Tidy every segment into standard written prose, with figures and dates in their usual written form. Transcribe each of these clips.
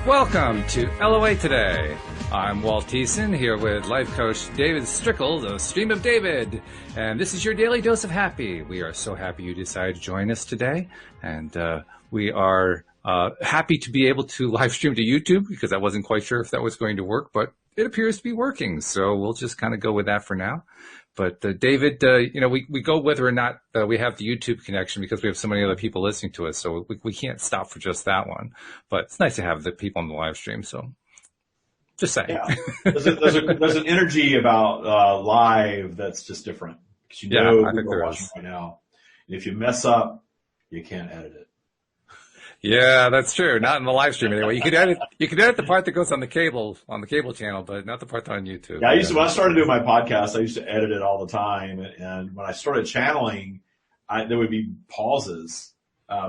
Welcome to LOA Today. I'm Walt Thiessen here with life coach David Strickle, the Stream of David. And this is your daily dose of happy. We are so happy you decided to join us today. And we are happy to be able to live stream to YouTube because I wasn't quite sure if that was going to work, but it appears to be working. So we'll just kind of go with that for now. But David, we go whether or not we have the YouTube connection because we have so many other people listening to us. So we can't stop for just that one. But it's nice to have the people on the live stream. So just saying. Yeah. There's an energy about live that's just different. Because you know people are watching right now. And if you mess up, you can't edit it. Yeah, that's true. Not in the live stream anyway. You could edit the part that goes on the cable channel, but not the part on YouTube. Yeah, when I started doing my podcast, I used to edit it all the time. And when I started channeling, there would be pauses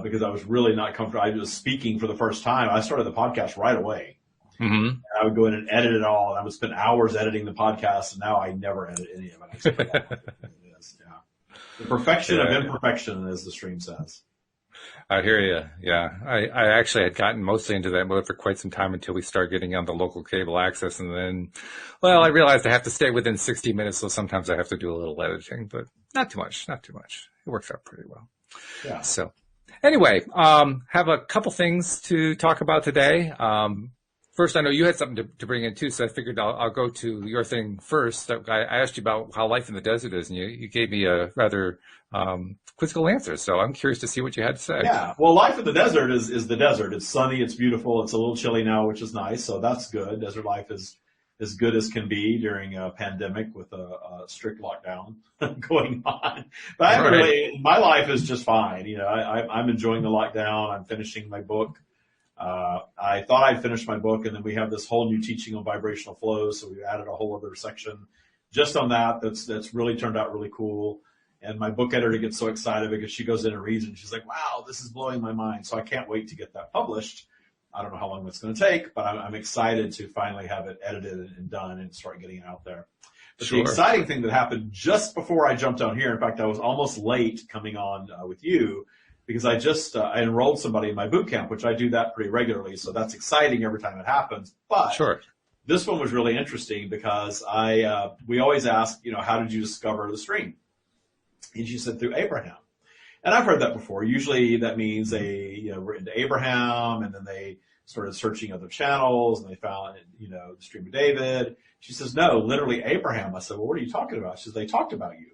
because I was really not comfortable. I was speaking for the first time. I started the podcast right away. Mm-hmm. I would go in and edit it all, and I would spend hours editing the podcast, and now I never edit any of it. I just put it is. Yeah. The perfection of imperfection, as the stream says. I hear you. Yeah. I actually had gotten mostly into that mode for quite some time until we started getting on the local cable access. And then, I realized I have to stay within 60 minutes. So sometimes I have to do a little editing, but not too much. It works out pretty well. Yeah. So anyway, have a couple things to talk about today. First, I know you had something to bring in too, so I figured I'll go to your thing first. I asked you about how life in the desert is, and you gave me a rather quizzical answer. So I'm curious to see what you had to say. Yeah, well, life in the desert is the desert. It's sunny, it's beautiful, it's a little chilly now, which is nice. So that's good. Desert life is as good as can be during a pandemic with a strict lockdown going on. But my life is just fine. You know, I'm enjoying the lockdown. I'm finishing my book. I thought I'd finished my book, and then we have this whole new teaching on vibrational flows. So we added a whole other section just on that. That's really turned out really cool. And my book editor gets so excited because she goes in and reads it, and she's like, wow, this is blowing my mind. So I can't wait to get that published. I don't know how long that's going to take, but I'm excited to finally have it edited and done and start getting it out there. But The exciting thing that happened just before I jumped on here, in fact, I was almost late coming on with you, because I just I enrolled somebody in my boot camp, which I do that pretty regularly. So that's exciting every time it happens. But this one was really interesting because we always ask, how did you discover the stream? And she said, through Abraham. And I've heard that before. Usually that means they were into Abraham, and then they started searching other channels, and they found, the Stream of David. She says, no, literally Abraham. I said, well, what are you talking about? She says, they talked about you.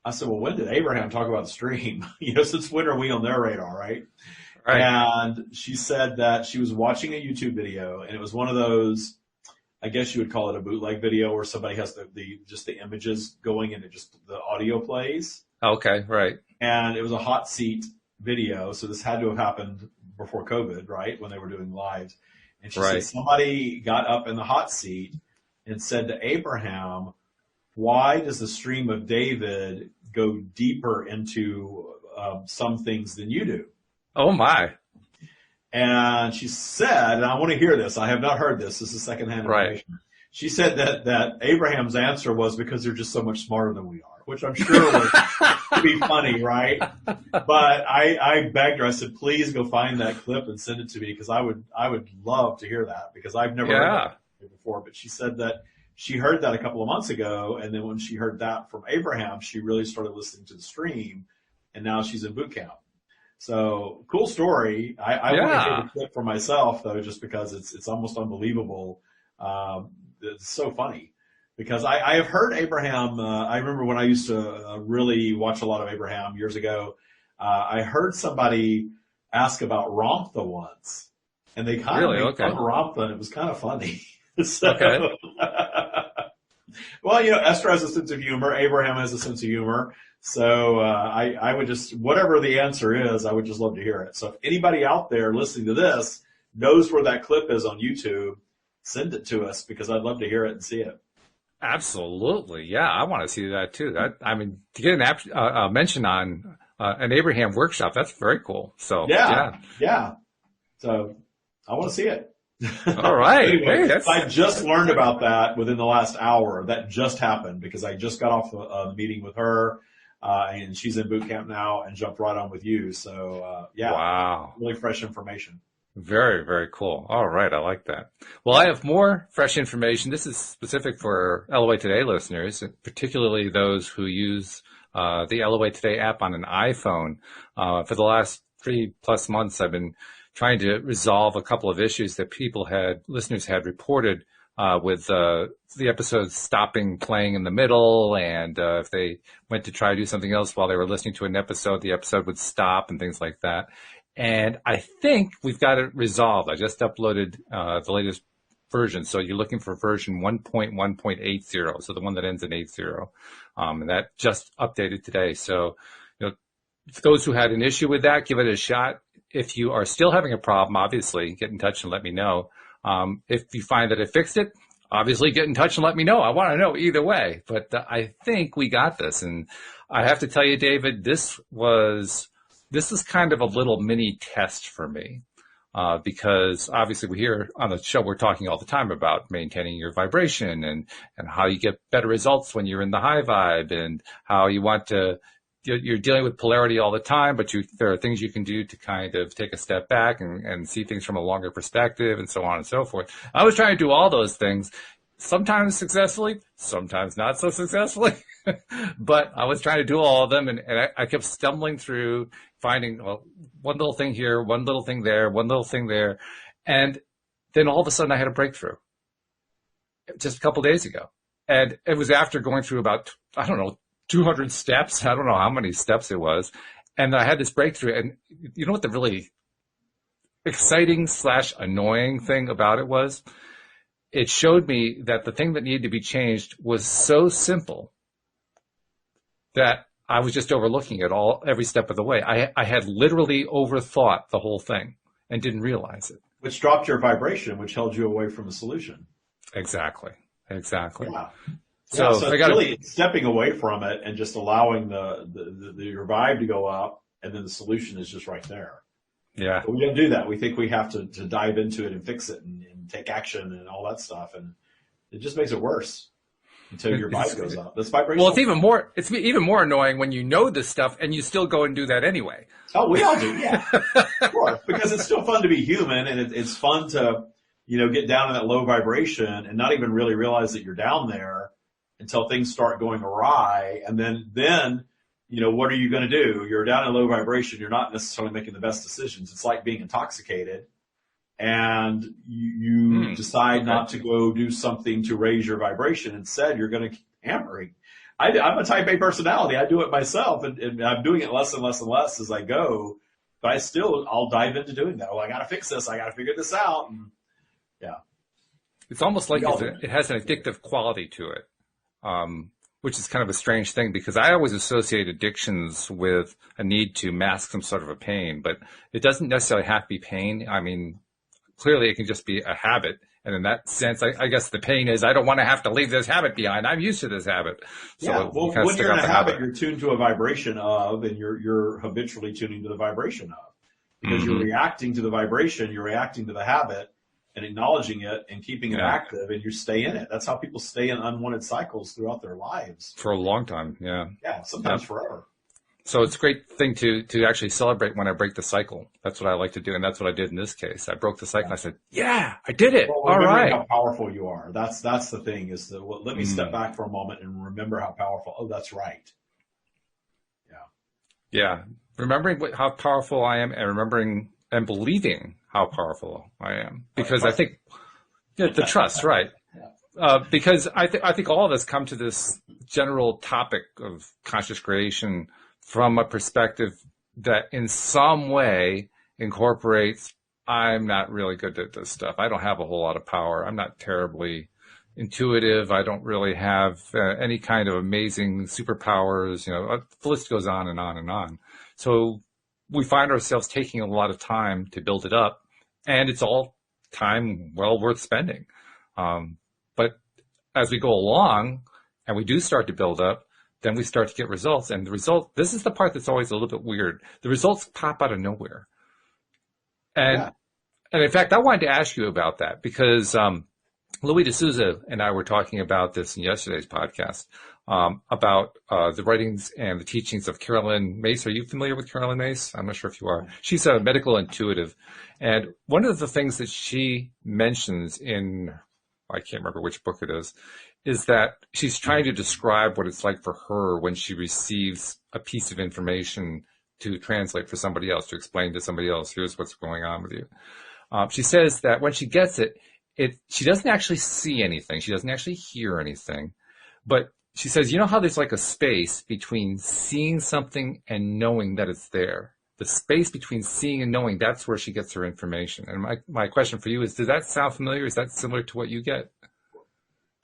I said, well, when did Abraham talk about the stream? Since when are we on their radar, right? And she said that she was watching a YouTube video, and it was one of those, I guess you would call it a bootleg video, where somebody has just the images going and just the audio plays. Okay, right. And it was a hot seat video, so this had to have happened before COVID, right, when they were doing lives. And she said somebody got up in the hot seat and said to Abraham, why does the Stream of David go deeper into some things than you do? Oh, my. And she said, and I want to hear this. I have not heard this. This is secondhand information. Right. She said that Abraham's answer was because they're just so much smarter than we are, which I'm sure would be funny, right? But I begged her. I said, please go find that clip and send it to me, because I would love to hear that, because I've never heard that before. But she said that she heard that a couple of months ago, and then when she heard that from Abraham, she really started listening to the stream, and now she's in boot camp. So cool story. I want to hear the clip for myself, though, just because it's almost unbelievable. It's so funny because I have heard Abraham. I remember when I used to really watch a lot of Abraham years ago. I heard somebody ask about Ramtha once, and they kind of made fun of Ramtha, and it was kind of funny. So, well, Esther has a sense of humor. Abraham has a sense of humor. So I would just, whatever the answer is, I would just love to hear it. So if anybody out there listening to this knows where that clip is on YouTube, send it to us, because I'd love to hear it and see it. Absolutely. Yeah, I want to see that too. To get a mention on an Abraham workshop, that's very cool. So yeah. So I want to see it. All right. Anyway, I just learned about that within the last hour. That just happened because I just got off the meeting with her, and she's in boot camp now and jumped right on with you. So, wow. Really fresh information. Very, very cool. All right. I like that. Well, I have more fresh information. This is specific for LOA Today listeners, particularly those who use the LOA Today app on an iPhone. For the last 3+ months, I've been trying to resolve a couple of issues that listeners had reported with the episodes stopping playing in the middle, and if they went to try to do something else while they were listening to an episode, the episode would stop and things like that. And I think we've got it resolved. I just uploaded the latest version. So you're looking for version 1.1.80, so the one that ends in 80. And that just updated today. So, for those who had an issue with that, give it a shot. If you are still having a problem, obviously, get in touch and let me know. If you find that it fixed it, obviously get in touch and let me know. I want to know either way. But I think we got this. And I have to tell you, David, this is kind of a little mini test for me, because obviously we hear on the show, we're talking all the time about maintaining your vibration and how you get better results when you're in the high vibe, and how you're dealing with polarity all the time, but there are things you can do to kind of take a step back and see things from a longer perspective, and so on and so forth. I was trying to do all those things, sometimes successfully, sometimes not so successfully, but I was trying to do all of them, and I kept stumbling through, finding one little thing here, one little thing there, one little thing there, and then all of a sudden I had a breakthrough just a couple days ago. And it was after going through about, 200 steps. I don't know how many steps it was. And I had this breakthrough. And you know what the really exciting / annoying thing about it was? It showed me that the thing that needed to be changed was so simple that I was just overlooking it every step of the way. I had literally overthought the whole thing and didn't realize it. Which dropped your vibration, which held you away from a solution. Exactly. Yeah. So it's really stepping away from it and just allowing your vibe to go up, and then the solution is just right there. Yeah. But we don't do that. We think we have to dive into it and fix it and take action and all that stuff, and it just makes it worse until your vibe goes up. This vibration. Well, it's even more annoying when you know this stuff and you still go and do that anyway. Oh, we all do, yeah. Of course, because it's still fun to be human, and it's fun to get down in that low vibration and not even really realize that you're down there until things start going awry. And then what are you going to do? You're down in low vibration. You're not necessarily making the best decisions. It's like being intoxicated, and you decide not to go do something to raise your vibration. Instead, you're going to keep hammering. I'm a type A personality. I do it myself, and I'm doing it less and less and less as I go. But I'll dive into doing that. Well, I got to fix this. I got to figure this out. And yeah. It's almost like it has an addictive quality to it. Which is kind of a strange thing, because I always associate addictions with a need to mask some sort of a pain, but it doesn't necessarily have to be pain. I mean, clearly it can just be a habit. And in that sense, I guess the pain is I don't want to have to leave this habit behind. I'm used to this habit. So yeah. Well, when you're in a habit, you're tuned to a vibration of, and you're habitually tuning to the vibration of, because you're reacting to the vibration, you're reacting to the habit, and acknowledging it and keeping it active, and you stay in it. That's how people stay in unwanted cycles throughout their lives. For a long time, yeah. Yeah, sometimes forever. So it's a great thing to actually celebrate when I break the cycle. That's what I like to do, and that's what I did in this case. I broke the cycle, and I said, yeah, I did it. Well, all right. How powerful you are. That's the thing, is let me step back for a moment and remember how powerful. Oh, that's right. Yeah. Remembering how powerful I am, and remembering and believing how powerful I am, because I think the trust, right? Because I think all of us come to this general topic of conscious creation from a perspective that in some way incorporates, I'm not really good at this stuff. I don't have a whole lot of power. I'm not terribly intuitive. I don't really have any kind of amazing superpowers. The list goes on and on and on. So we find ourselves taking a lot of time to build it up, and it's all time well worth spending. But as we go along and we do start to build up, then we start to get results. And this is the part that's always a little bit weird. The results pop out of nowhere. And in fact, I wanted to ask you about that, because Louis D'Souza and I were talking about this in yesterday's podcast. about the writings and the teachings of Carolyn Myss. Are you familiar with Carolyn Myss? I'm not sure if you are. She's a medical intuitive. And one of the things that she mentions in, I can't remember which book it is that she's trying to describe what it's like for her when she receives a piece of information to translate for somebody else, to explain to somebody else, here's what's going on with you. She says that when she gets it, she doesn't actually see anything. She doesn't actually hear anything. But she says, you know how there's like a space between seeing something and knowing that it's there? The space between seeing and knowing, that's where she gets her information. And my question for you is, does that sound familiar? Is that similar to what you get?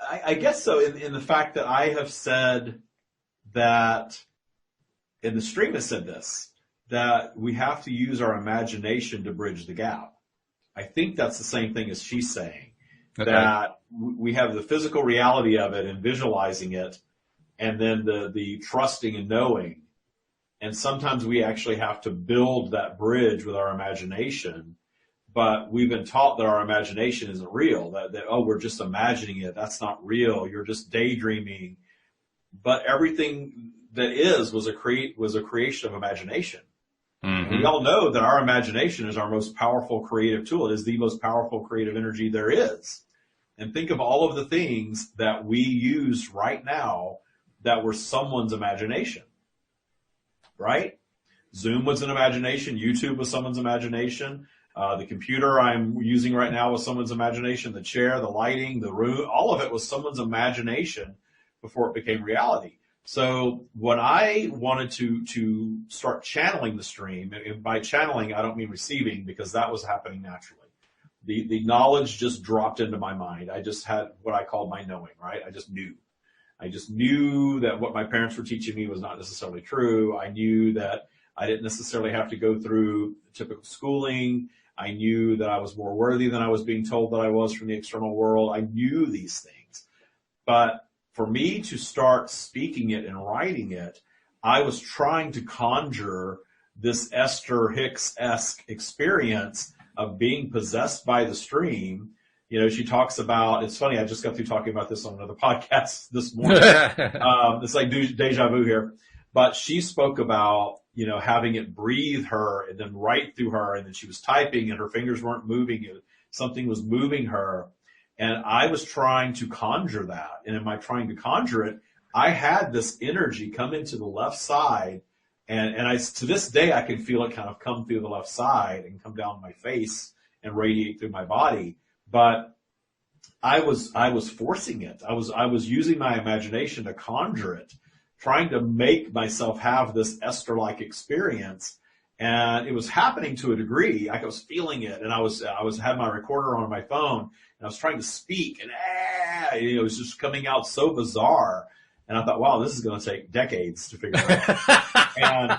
I guess so, in the fact that I have said that, and the stream has said this, that we have to use our imagination to bridge the gap. I think that's the same thing as she's saying, okay. That we have the physical reality of it and visualizing it, and then the trusting and knowing. And sometimes we actually have to build that bridge with our imagination. But we've been taught that our imagination isn't real, that oh, we're just imagining it. That's not real. You're just daydreaming. But everything that was a creation of imagination. Mm-hmm. We all know that our imagination is our most powerful creative tool. It is the most powerful creative energy there is. And think of all of the things that we use right now that were someone's imagination, right? Zoom was an imagination. YouTube was someone's imagination. The computer I'm using right now was someone's imagination. The chair, the lighting, the room, all of it was someone's imagination before it became reality. So when I wanted to start channeling the stream, and by channeling I don't mean receiving, because that was happening naturally. The knowledge just dropped into my mind. I just had what I called my knowing, right? I just knew that what my parents were teaching me was not necessarily true. I knew that I didn't necessarily have to go through typical schooling. I knew that I was more worthy than I was being told that I was from the external world. I knew these things. But for me to start speaking it and writing it, I was trying to conjure this Esther Hicks-esque experience of being possessed by the stream. You know, she talks about, it's funny, I just got through talking about this on another podcast this morning. It's like deja vu here. But she spoke about, you know, having it breathe her and then write through her, and then she was typing and her fingers weren't moving. Something was moving her. And I was trying to conjure that. And in my trying to conjure it, I had this energy come into the left side. And I, to this day, I can feel it kind of come through the left side and come down my face and radiate through my body. But I was forcing it. I was using my imagination to conjure it, trying to make myself have this Esther-like experience. And it was happening to a degree. I was feeling it, and I had my recorder on my phone, and I was trying to speak, and it was just coming out so bizarre. And I thought, wow, this is going to take decades to figure out. and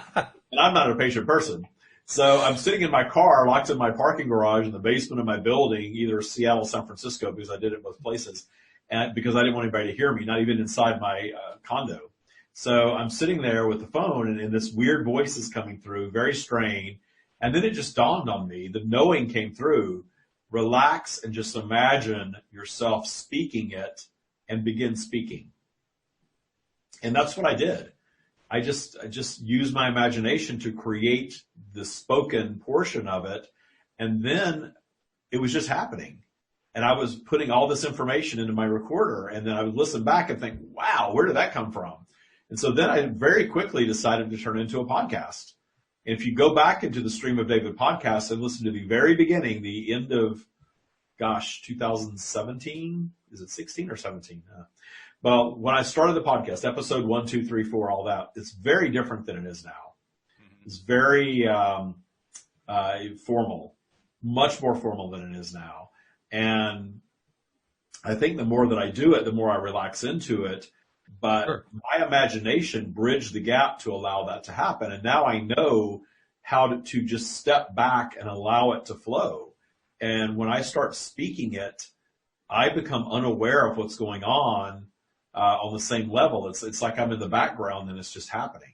I'm not a patient person. So I'm sitting in my car, locked in my parking garage in the basement of my building, either Seattle, San Francisco, because I did it both places, and because I didn't want anybody to hear me, not even inside my condo. So I'm sitting there with the phone, and this weird voice is coming through, very strained. And then it just dawned on me, the knowing came through, relax and just imagine yourself speaking it and begin speaking. And that's what I did. I just used my imagination to create the spoken portion of it. And then it was just happening. And I was putting all this information into my recorder, and then I would listen back and think, wow, where did that come from? And so then I very quickly decided to turn it into a podcast. And if you go back into the Stream of David podcast and listen to the very beginning, the end of, 2017, is it 16 or 17? Well, when I started the podcast, episode 1, 2, 3, 4, all that, it's very different than it is now. It's very formal, much more formal than it is now. And I think the more that I do it, the more I relax into it. But sure, my imagination bridged the gap to allow that to happen. And now I know how to just step back and allow it to flow. And when I start speaking it, I become unaware of what's going on the same level. It's like I'm in the background and it's just happening.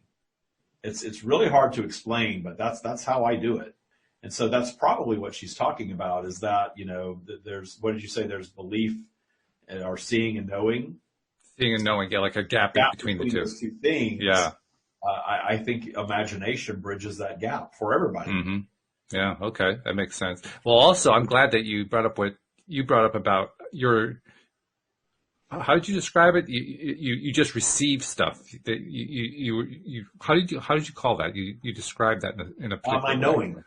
It's really hard to explain, but that's how I do it. And so that's probably what she's talking about, is that, you know, there's, what did you say? There's belief or seeing and knowing. Being and knowing, yeah, like a gap between the two. Those two things. Yeah. I think imagination bridges that gap for everybody. Mm-hmm. Yeah. Okay. That makes sense. Well, also, I'm glad that you brought up what you brought up about how did you describe it? You just receive stuff that how did you call that? You described that in a particular my knowing. way.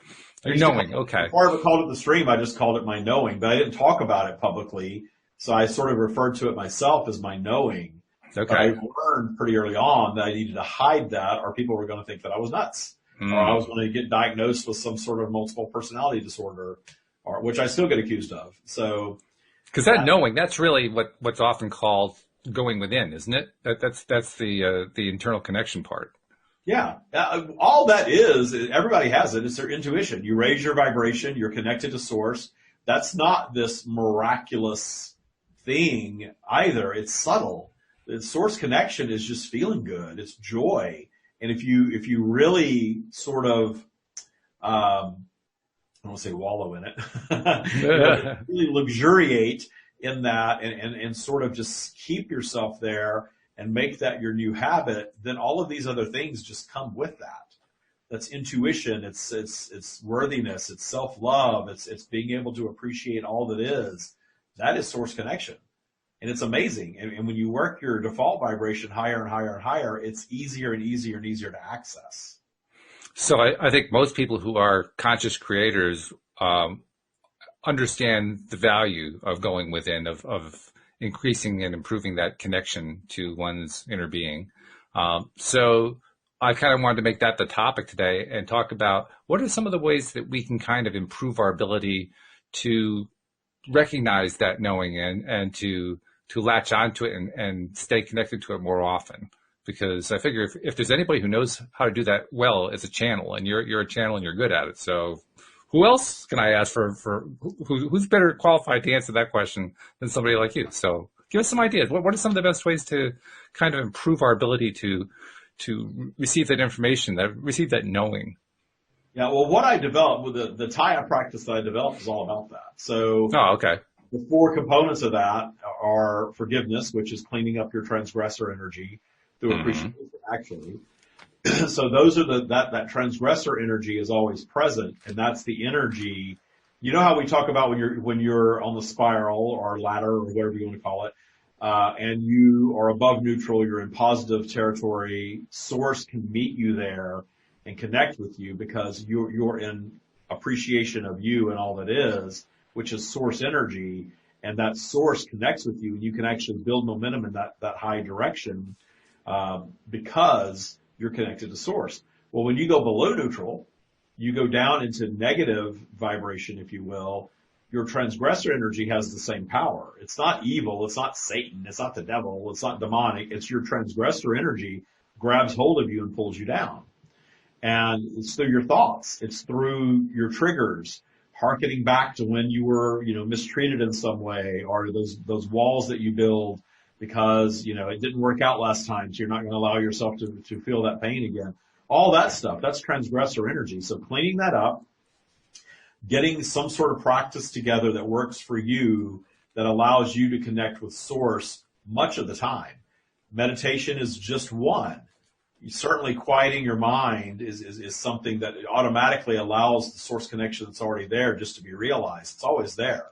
Your knowing. Okay. Before I ever called it the stream, I just called it my knowing, but I didn't talk about it publicly. So I sort of referred to it myself as my knowing. Okay. But I learned pretty early on that I needed to hide that, or people were going to think that I was nuts, or I was going to get diagnosed with some sort of multiple personality disorder, or which I still get accused of. So, because that knowing, that's really what's often called going within, isn't it? That's the internal connection part. Yeah, all that is everybody has it. It's their intuition. You raise your vibration. You're connected to source. That's not this miraculous thing either. It's subtle. The source connection is just feeling good. It's joy. And if you really sort of, I don't want to say wallow in it, really luxuriate in that and sort of just keep yourself there and make that your new habit, then all of these other things just come with that. That's intuition. It's worthiness. It's self-love. It's being able to appreciate all that is. That is source connection. And it's amazing. And when you work your default vibration higher and higher and higher, it's easier and easier and easier to access. So I think most people who are conscious creators understand the value of going within, of increasing and improving that connection to one's inner being. So I kind of wanted to make that the topic today and talk about what are some of the ways that we can kind of improve our ability to recognize that knowing and to latch onto it and stay connected to it more often. Because I figure if there's anybody who knows how to do that well, it's a channel, and you're a channel and you're good at it. So who else can I ask for who's better qualified to answer that question than somebody like you? So give us some ideas. What are some of the best ways to kind of improve our ability to receive that information, receive that knowing? Yeah, well, what I developed with the Taya practice that I developed is all about that. So, okay. The four components of that are forgiveness, which is cleaning up your transgressor energy through appreciation, actually. So those are that transgressor energy is always present, and that's the energy. You know how we talk about when you're on the spiral or ladder or whatever you want to call it, and you are above neutral, you're in positive territory. Source can meet you there and connect with you because you're in appreciation of you and all that is, which is source energy, and that source connects with you, and you can actually build momentum in that high direction because you're connected to source. Well, when you go below neutral, you go down into negative vibration, if you will. Your transgressor energy has the same power. It's not evil. It's not Satan. It's not the devil. It's not demonic. It's your transgressor energy grabs hold of you and pulls you down. And it's through your thoughts. It's through your triggers, hearkening back to when you were, mistreated in some way, or those walls that you build because, it didn't work out last time, so you're not going to allow yourself to feel that pain again. All that stuff, that's transgressor energy. So cleaning that up, getting some sort of practice together that works for you, that allows you to connect with source much of the time. Meditation is just one. Certainly quieting your mind is something that automatically allows the source connection that's already there just to be realized. It's always there.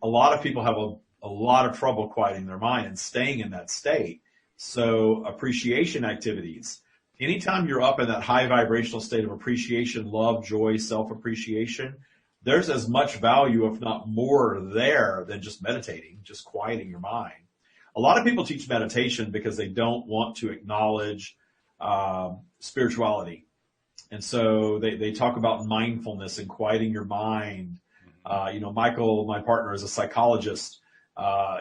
A lot of people have a lot of trouble quieting their mind and staying in that state. So appreciation activities. Anytime you're up in that high vibrational state of appreciation, love, joy, self-appreciation, there's as much value, if not more, there than just meditating, just quieting your mind. A lot of people teach meditation because they don't want to acknowledge spirituality. And so they talk about mindfulness and quieting your mind. Michael, my partner, is a psychologist.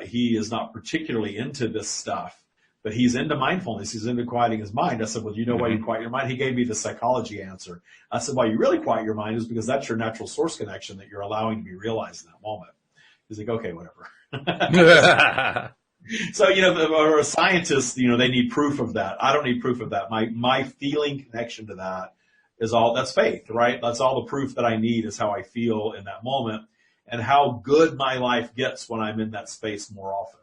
He is not particularly into this stuff, but he's into mindfulness. He's into quieting his mind. I said, well, do you know why you quiet your mind? He gave me the psychology answer. I said, why you really quiet your mind is because that's your natural source connection that you're allowing to be realized in that moment. He's like, okay, whatever. So, or a scientist, they need proof of that. I don't need proof of that. My feeling connection to that is that's faith, right? That's all the proof that I need is how I feel in that moment and how good my life gets when I'm in that space more often.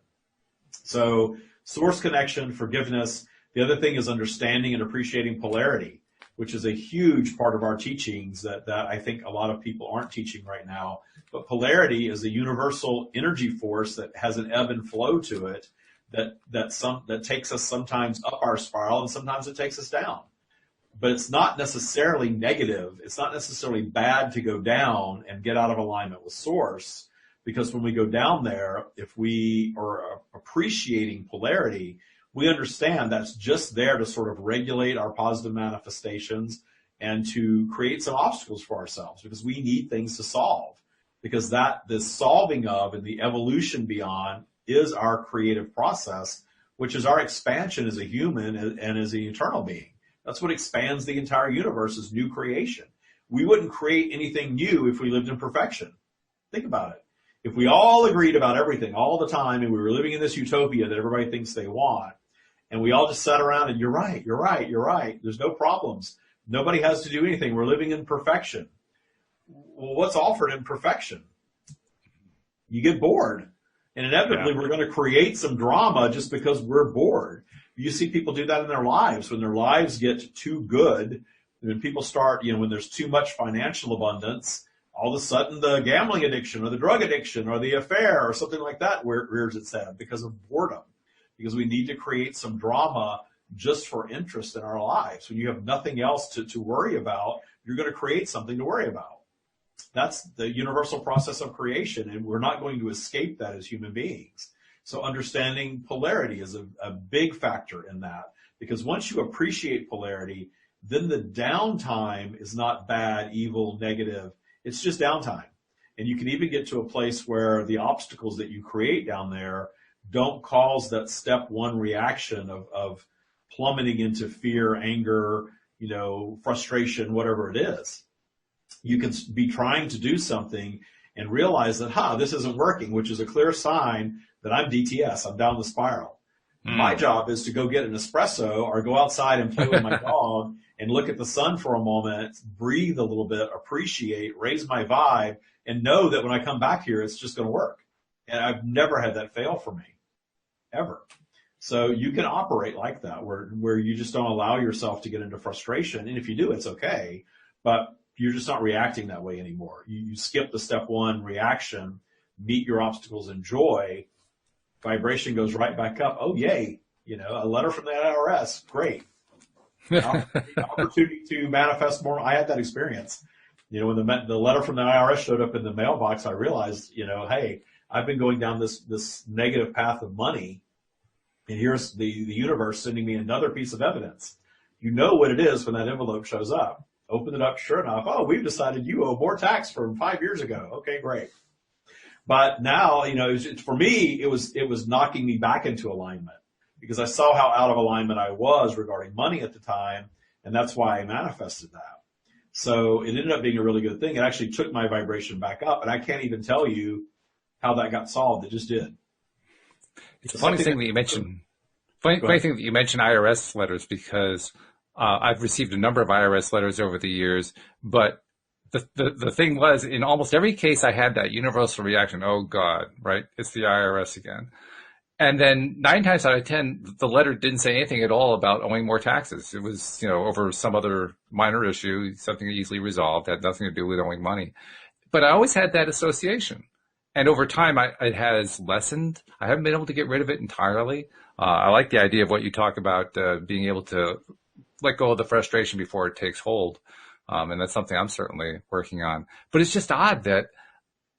So source connection, forgiveness. The other thing is understanding and appreciating polarity, which is a huge part of our teachings that I think a lot of people aren't teaching right now. But polarity is a universal energy force that has an ebb and flow to it that takes us sometimes up our spiral and sometimes it takes us down. But it's not necessarily negative. It's not necessarily bad to go down and get out of alignment with source, because when we go down there, if we are appreciating polarity, we understand that's just there to sort of regulate our positive manifestations and to create some obstacles for ourselves, because we need things to solve, because the solving of and the evolution beyond is our creative process, which is our expansion as a human and as an eternal being. That's what expands the entire universe, is new creation. We wouldn't create anything new if we lived in perfection. Think about it. If we all agreed about everything all the time and we were living in this utopia that everybody thinks they want, and we all just sat around and you're right, there's no problems. Nobody has to do anything. We're living in perfection. Well, what's offered in perfection? You get bored. And inevitably, we're going to create some drama just because we're bored. You see people do that in their lives. When their lives get too good, when people start, when there's too much financial abundance, all of a sudden the gambling addiction or the drug addiction or the affair or something like that rears its head because of boredom. Because we need to create some drama just for interest in our lives. When you have nothing else to worry about, you're going to create something to worry about. That's the universal process of creation, and we're not going to escape that as human beings. So understanding polarity is a big factor in that, because once you appreciate polarity, then the downtime is not bad, evil, negative. It's just downtime. And you can even get to a place where the obstacles that you create down there don't cause that step one reaction of plummeting into fear, anger, frustration, whatever it is. You can be trying to do something and realize that, this isn't working, which is a clear sign that I'm DTS. I'm down the spiral. My job is to go get an espresso or go outside and play with my dog and look at the sun for a moment, breathe a little bit, appreciate, raise my vibe, and know that when I come back here, it's just going to work. And I've never had that fail for me, ever. So you can operate like that, where you just don't allow yourself to get into frustration. And if you do, it's okay. But you're just not reacting that way anymore. You skip the step one reaction, meet your obstacles in joy, vibration goes right back up. Oh, yay. A letter from the IRS. Great. Opportunity to manifest more. I had that experience. When the letter from the IRS showed up in the mailbox, I realized, hey, I've been going down this negative path of money, and here's the universe sending me another piece of evidence. You know what it is when that envelope shows up. Open it up, sure enough, we've decided you owe more tax from 5 years ago. Okay, great. But now, for me, it was knocking me back into alignment, because I saw how out of alignment I was regarding money at the time, and that's why I manifested that. So it ended up being a really good thing. It actually took my vibration back up, and I can't even tell you how that got solved. It just did. It's a funny thing that you mentioned. Funny thing that you mentioned IRS letters, because I've received a number of IRS letters over the years, but the thing was, in almost every case, I had that universal reaction. Oh God, right? It's the IRS again. And then 9 times out of 10, the letter didn't say anything at all about owing more taxes. It was, over some other minor issue, something easily resolved, had nothing to do with owing money. But I always had that association. And over time, it has lessened. I haven't been able to get rid of it entirely. I like the idea of what you talk about, being able to let go of the frustration before it takes hold. And that's something I'm certainly working on. But it's just odd that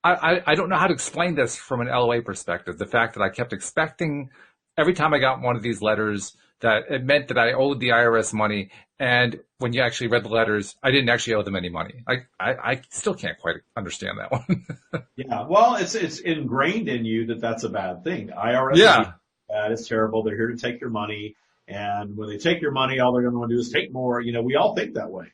I don't know how to explain this from an LOA perspective. The fact that I kept expecting every time I got one of these letters that it meant that I owed the IRS money. And when you actually read the letters, I didn't actually owe them any money. I still can't quite understand that one. Yeah. Well, it's ingrained in you that that's a bad thing. IRS is bad. It's terrible. They're here to take your money. And when they take your money, all they're going to want to do is take more. We all think that way.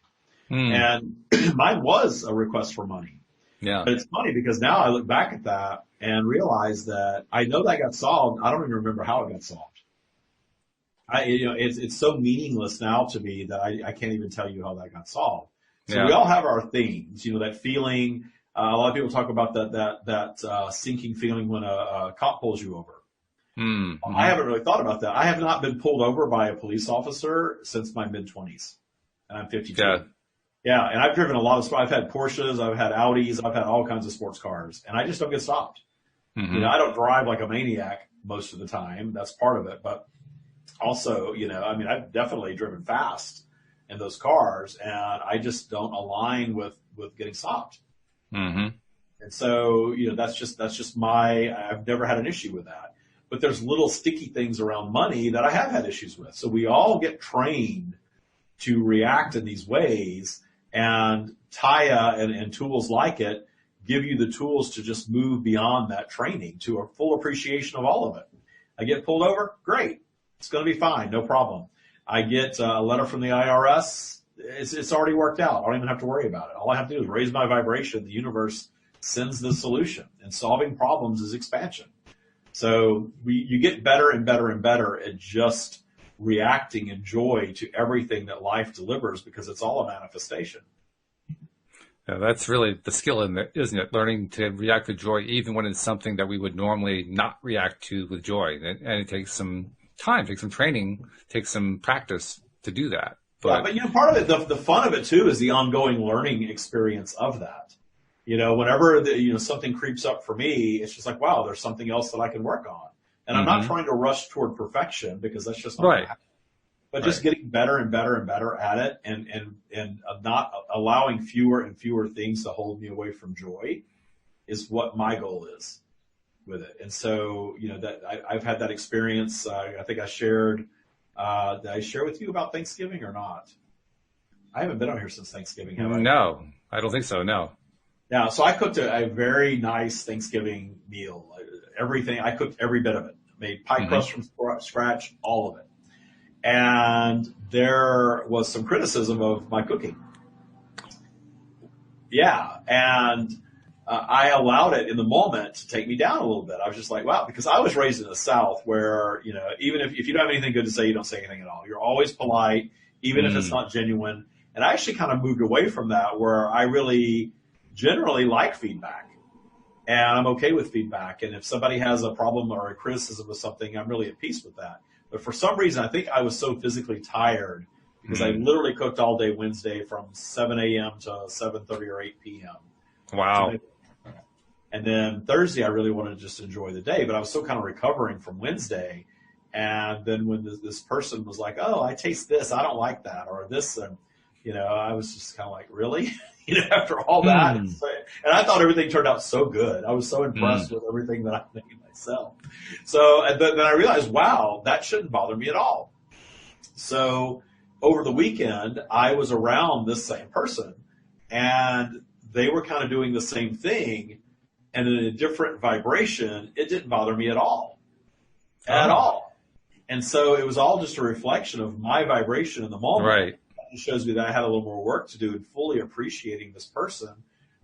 And mine was a request for money. Yeah. But it's funny because now I look back at that and realize that I know that got solved. I don't even remember how it got solved. It's so meaningless now to me that I can't even tell you how that got solved. So we all have our themes, that feeling. A lot of people talk about that sinking feeling when a cop pulls you over. Mm-hmm. I haven't really thought about that. I have not been pulled over by a police officer since my mid-20s, and I'm 52. Yeah. Yeah, and I've driven a lot of. I've had Porsches, I've had Audis, I've had all kinds of sports cars, and I just don't get stopped. Mm-hmm. You know, I don't drive like a maniac most of the time. That's part of it, but also, you know, I mean, I've definitely driven fast in those cars, and I just don't align with getting stopped. Mm-hmm. And so, you know, that's just I've never had an issue with that. But there's little sticky things around money that I have had issues with. So we all get trained to react in these ways, and Taya and tools like it give you the tools to just move beyond that training to a full appreciation of all of it. I get pulled over, great. It's going to be fine, no problem. I get a letter from the IRS, it's already worked out. I don't even have to worry about it. All I have to do is raise my vibration. The universe sends the solution, and solving problems is expansion. So you get better and better and better at just reacting in joy to everything that life delivers, because it's all a manifestation. Yeah, that's really the skill in it, isn't it? Learning to react with joy, even when it's something that we would normally not react to with joy. And it takes some time, takes some training, takes some practice to do that. But you know, part of it, the fun of it too, is the ongoing learning experience of that. You know, whenever something creeps up for me, it's just like, wow, there's something else that I can work on. And I'm not trying to rush toward perfection, because that's just not right. But just getting better and better and better at it, and not allowing fewer and fewer things to hold me away from joy is what my goal is with it. And so, you know, that I've had that experience. I think I shared, did I share with you about Thanksgiving or not? I haven't been on here since Thanksgiving, have I? No, I don't think so. No. Yeah. So I cooked a very nice Thanksgiving meal. Everything, I cooked every bit of it. Made pie crust from scratch, all of it. And there was some criticism of my cooking. Yeah. And I allowed it in the moment to take me down a little bit. I was just like, wow, because I was raised in the South where, you know, even if you don't have anything good to say, you don't say anything at all. You're always polite, even if it's not genuine. And I actually kind of moved away from that, where I really generally like feedback. And I'm okay with feedback. And if somebody has a problem or a criticism of something, I'm really at peace with that. But for some reason, I think I was so physically tired, because I literally cooked all day Wednesday from 7 a.m. to 7:30 or 8 p.m. Wow. And then Thursday, I really wanted to just enjoy the day, but I was still kind of recovering from Wednesday. And then when this person was like, oh, I taste this, I don't like that, or this, and, you know, I was just kind of like, really? You know, after all that. And I thought everything turned out so good. I was so impressed with everything that I made myself. So then I realized, wow, that shouldn't bother me at all. So over the weekend, I was around this same person, and they were kind of doing the same thing, and in a different vibration. It didn't bother me at all. At all. And so it was all just a reflection of my vibration in the moment. Right. It shows me that I had a little more work to do in fully appreciating this person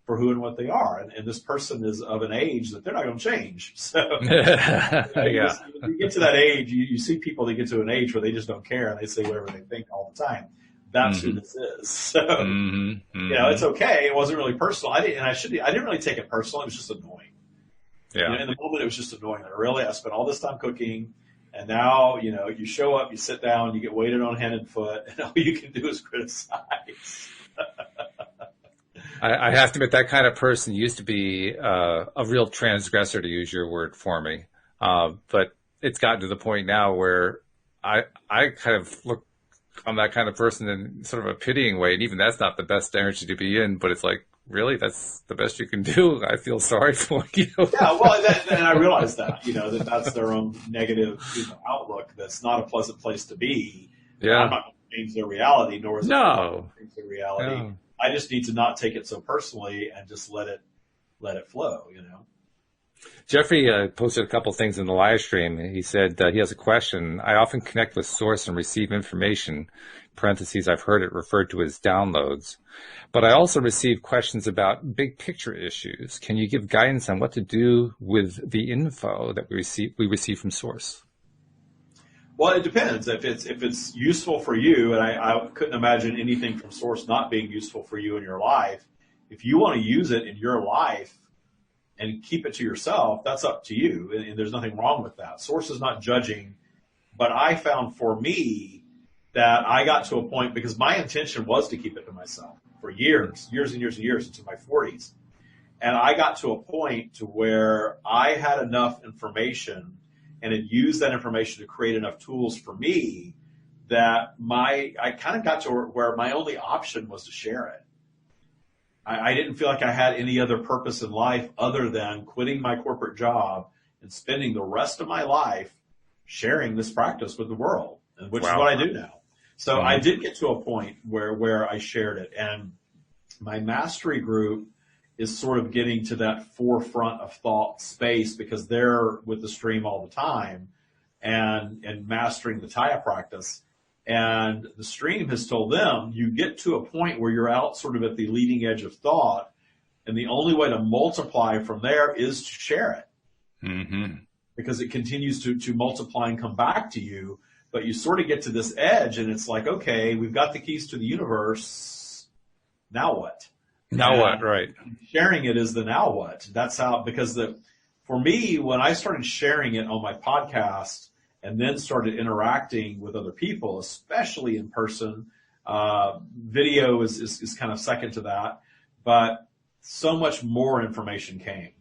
for who and what they are. And this person is of an age that they're not going to change. So yeah. You get to that age, you see people that get to an age where they just don't care, and they say whatever they think all the time. That's who this is. So, you know, it's okay. It wasn't really personal. I didn't really take it personal. It was just annoying. Yeah. You know, in the moment, it was just annoying. I spent all this time cooking. And now, you know, you show up, you sit down, you get weighted on hand and foot, and all you can do is criticize. I have to admit, that kind of person used to be a real transgressor, to use your word for me. But it's gotten to the point now where I kind of look on that kind of person in sort of a pitying way. And even that's not the best energy to be in, but it's like, really, that's the best you can do? I feel sorry for you. Yeah, well, and I realize that, you know, that's their own negative, you know, outlook. That's not a pleasant place to be. Yeah. I'm not going to change their reality, nor is it change their reality. No. I just need to not take it so personally and just let it flow, you know. Jeffrey posted a couple things in the live stream. He said he has a question. I often connect with source and receive information, parentheses, I've heard it referred to as downloads, but I also receive questions about big picture issues. Can you give guidance on what to do with the info that we receive from source? Well, it depends. If it's useful for you, and I couldn't imagine anything from source not being useful for you in your life. If you want to use it in your life, and keep it to yourself, that's up to you. And there's nothing wrong with that. Source is not judging. But I found for me that I got to a point, because my intention was to keep it to myself for years and years into my 40s. And I got to a point to where I had enough information and had used that information to create enough tools for me that I kind of got to where my only option was to share it. I didn't feel like I had any other purpose in life other than quitting my corporate job and spending the rest of my life sharing this practice with the world, which is what I do now. So I did get to a point where I shared it, and my mastery group is sort of getting to that forefront of thought space, because they're with the stream all the time and mastering the Taya practice. And the stream has told them, you get to a point where you're out sort of at the leading edge of thought, and the only way to multiply from there is to share it. Mm-hmm. Because it continues to multiply and come back to you. But you sort of get to this edge, and it's like, okay, we've got the keys to the universe. Now what? Now what? Right. Sharing it is the now what. That's how, because for me, when I started sharing it on my podcast and then started interacting with other people, especially in person, video is kind of second to that, but so much more information came.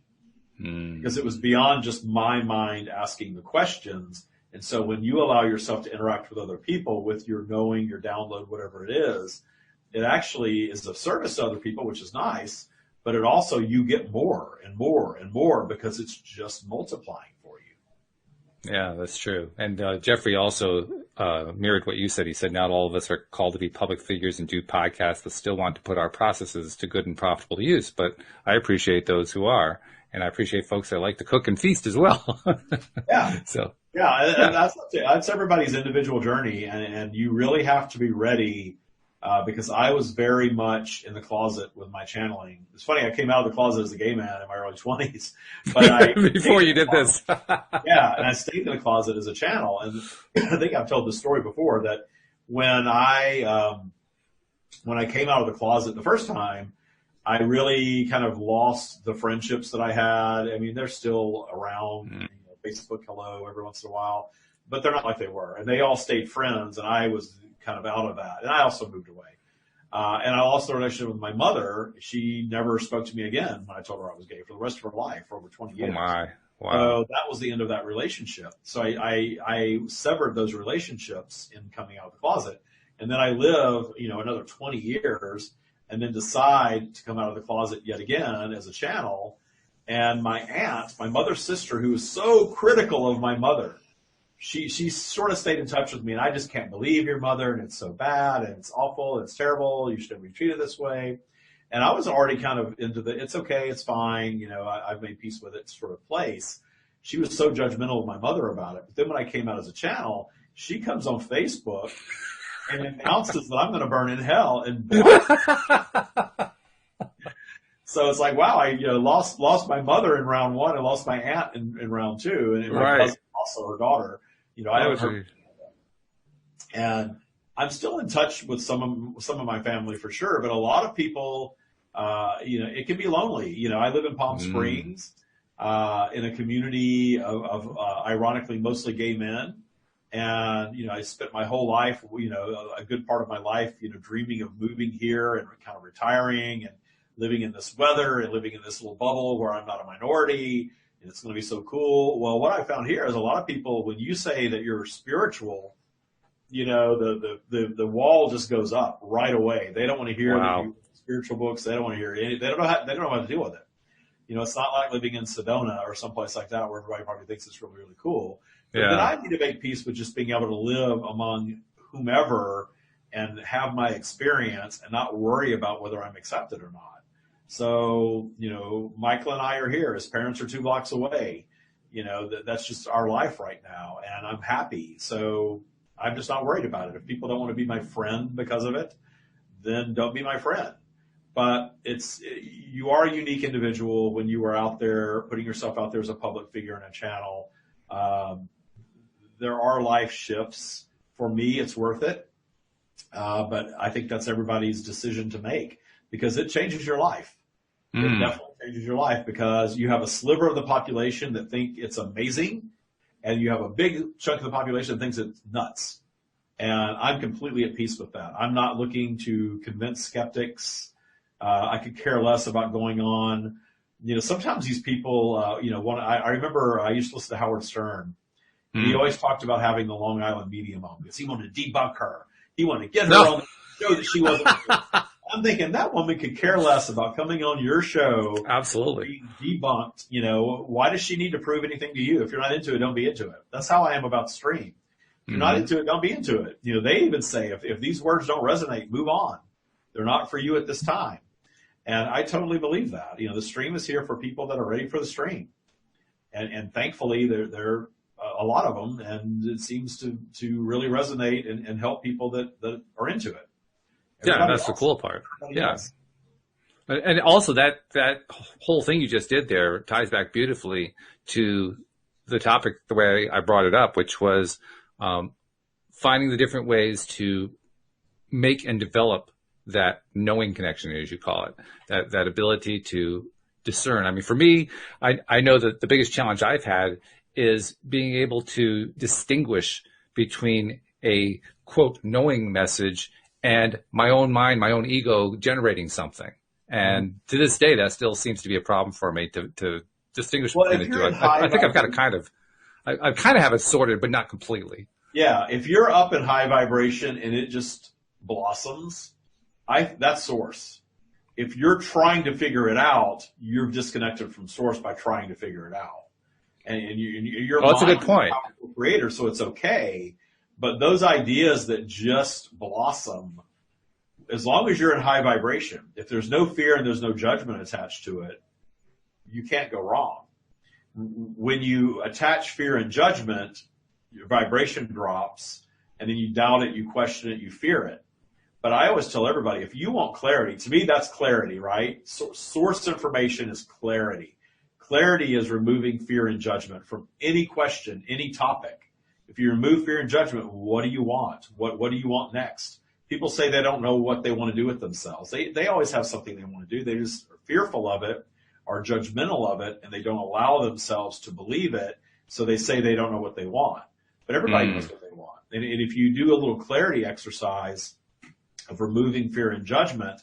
Because it was beyond just my mind asking the questions. And so when you allow yourself to interact with other people with your knowing, your download, whatever it is, it actually is of service to other people, which is nice, but it also, you get more and more and more because it's just multiplying for you. Yeah, that's true. And Jeffrey also mirrored what you said. He said, not all of us are called to be public figures and do podcasts, but still want to put our processes to good and profitable use. But I appreciate those who are. And I appreciate folks that like to cook and feast as well. Yeah. So. Yeah, and that's everybody's individual journey, and you really have to be ready, because I was very much in the closet with my channeling. It's funny, I came out of the closet as a gay man in my early 20s. But before you did this. Yeah, and I stayed in the closet as a channel. And I think I've told this story before, that when I came out of the closet the first time, I really kind of lost the friendships that I had. I mean, they're still around, Facebook hello every once in a while, but they're not like they were. And they all stayed friends, and I was kind of out of that. And I also moved away. And I lost the relationship with my mother. She never spoke to me again when I told her I was gay for the rest of her life, for over 20 years. Oh my. Wow. So that was the end of that relationship. So I severed those relationships in coming out of the closet. And then I live, another 20 years, and then decide to come out of the closet yet again as a channel. And my aunt, my mother's sister, who was so critical of my mother, she sort of stayed in touch with me, and I just can't believe your mother, and it's so bad, and it's awful, and it's terrible, you shouldn't be treated this way. And I was already kind of into it's okay, it's fine, I've made peace with it sort of place. She was so judgmental of my mother about it. But then when I came out as a channel, she comes on Facebook and announces that I'm going to burn in hell and So it's like, wow, I lost my mother in round one, and lost my aunt in round two, and my cousin, also her daughter. I haven't heard. And I'm still in touch with some of my family for sure, but a lot of people, it can be lonely. I live in Palm Springs, in a community of ironically mostly gay men. And, I spent my whole life, a good part of my life, dreaming of moving here and kind of retiring and living in this weather and living in this little bubble where I'm not a minority, and it's going to be so cool. Well, what I found here is a lot of people, when you say that you're spiritual, the wall just goes up right away. They don't want to hear the spiritual books. They don't want to hear any. They don't know how to deal with it. It's not like living in Sedona or someplace like that where everybody probably thinks it's really, really cool. But then I need to make peace with just being able to live among whomever and have my experience and not worry about whether I'm accepted or not. So, Michael and I are here. His parents are 2 blocks away. That's just our life right now, and I'm happy. So I'm just not worried about it. If people don't want to be my friend because of it, then don't be my friend. But you are a unique individual when you are out there putting yourself out there as a public figure in a channel. There are life shifts. For me, it's worth it. But I think that's everybody's decision to make, because it changes your life. It definitely changes your life because you have a sliver of the population that think it's amazing, and you have a big chunk of the population that thinks it's nuts. And I'm completely at peace with that. I'm not looking to convince skeptics. I could care less about going on. Sometimes these people, I remember I used to listen to Howard Stern. He always talked about having the Long Island medium on because he wanted to debunk her. He wanted to get her on the show that she wasn't. I'm thinking that woman could care less about coming on your show. Absolutely. Being debunked. Why does she need to prove anything to you? If you're not into it, don't be into it. That's how I am about Stream. If you're not into it, don't be into it. They even say if these words don't resonate, move on. They're not for you at this time. And I totally believe that. The Stream is here for people that are ready for the Stream. And thankfully there are a lot of them, and it seems to really resonate and help people that are into it. Yeah, that's the cool part. Yeah. And also that whole thing you just did there ties back beautifully to the topic, the way I brought it up, which was finding the different ways to make and develop that knowing connection, as you call it, that ability to discern. I mean, for me, I know that the biggest challenge I've had is being able to distinguish between a quote knowing message and my own mind, my own ego generating something. And to this day, that still seems to be a problem for me to distinguish between the two. I think I've got I kind of have it sorted, but not completely. Yeah. If you're up in high vibration and it just blossoms, that's source. If you're trying to figure it out, you're disconnected from source by trying to figure it out. And you're that's a good point. A creator, so it's okay. But those ideas that just blossom, as long as you're in high vibration, if there's no fear and there's no judgment attached to it, you can't go wrong. When you attach fear and judgment, your vibration drops, and then you doubt it, you question it, you fear it. But I always tell everybody, if you want clarity, to me that's clarity, right? Source information is clarity. Clarity is removing fear and judgment from any question, any topic. If you remove fear and judgment, what do you want? What do you want next? People say they don't know what they want to do with themselves. They always have something they want to do. They just are fearful of it, are judgmental of it, and they don't allow themselves to believe it, so they say they don't know what they want. But everybody knows what they want. And if you do a little clarity exercise of removing fear and judgment,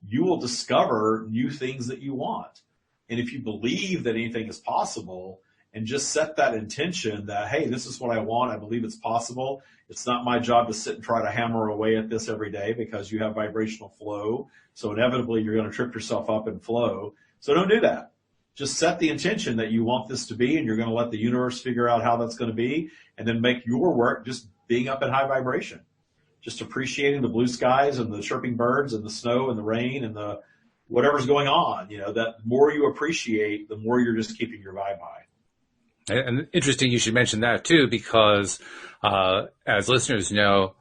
you will discover new things that you want. And if you believe that anything is possible and just set that intention that, hey, this is what I want, I believe it's possible. It's not my job to sit and try to hammer away at this every day because you have vibrational flow. So inevitably you're going to trip yourself up in flow. So don't do that. Just set the intention that you want this to be, and you're going to let the universe figure out how that's going to be, and then make your work just being up in high vibration. Just appreciating the blue skies and the chirping birds and the snow and the rain and the whatever's going on. That more you appreciate, the more you're just keeping your vibe high. And interesting you should mention that too, because as listeners know,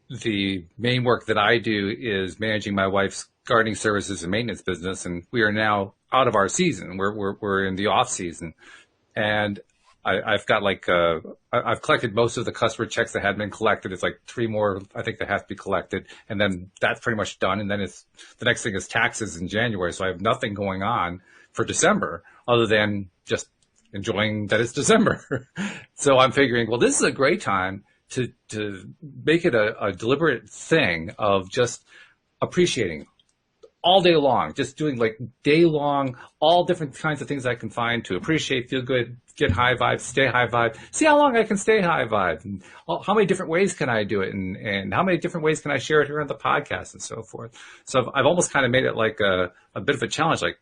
the main work that I do is managing my wife's gardening services and maintenance business, and we are now out of our season. We're in the off season, and I've got I've collected most of the customer checks that had been collected. It's like 3 more, I think, that have to be collected, and then that's pretty much done. And then the next thing is taxes in January, so I have nothing going on for December other than just enjoying that it's December. So I'm figuring, well, this is a great time to make it a deliberate thing of just appreciating all day long, just doing day long, all different kinds of things I can find to appreciate, feel good, get high vibe, stay high vibe, see how long I can stay high vibe, and how many different ways can I do it, and how many different ways can I share it here on the podcast and so forth. So I've almost kind of made it like a bit of a challenge, like